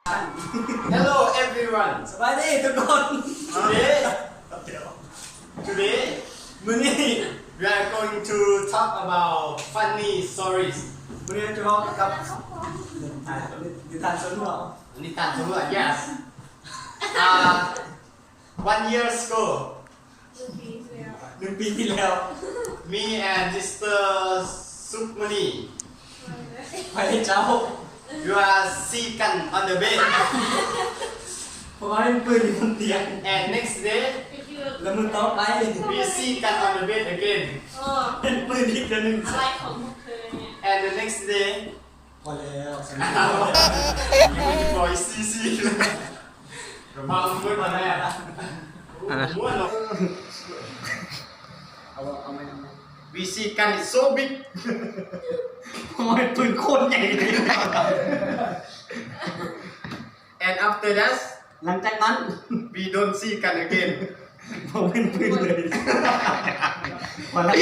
Hello everyone สบายดีทุกคน Today มื้อนี้ we are going to talk about funny stories มื้อนี้จะพบกับนิทานสนุก นิทานสนุก yes 1 year ago 1 ปีที่แล้ว me and Mr. Sukmani ไปเจ้า you are seekan on the bed เพราะว่าเป็นปืนอยู่บนเตียง and next day แล้วมึงต่อไป we seekan on the bed again เป็นปืนอีกตัวหนึ่ง อะไรของพวกเธอเนี่ย and the next day พอแล้วสนุก boy CC มาอุ้มมือมาแน่ม้วนหรอเอาไหมwe seekan is so big เพราะว่าเป็นปืนโคตรใหญ่เลย and after that หลังจากนั้น we don't see กัน again ผมเป็นปืนเลยพอแล้ว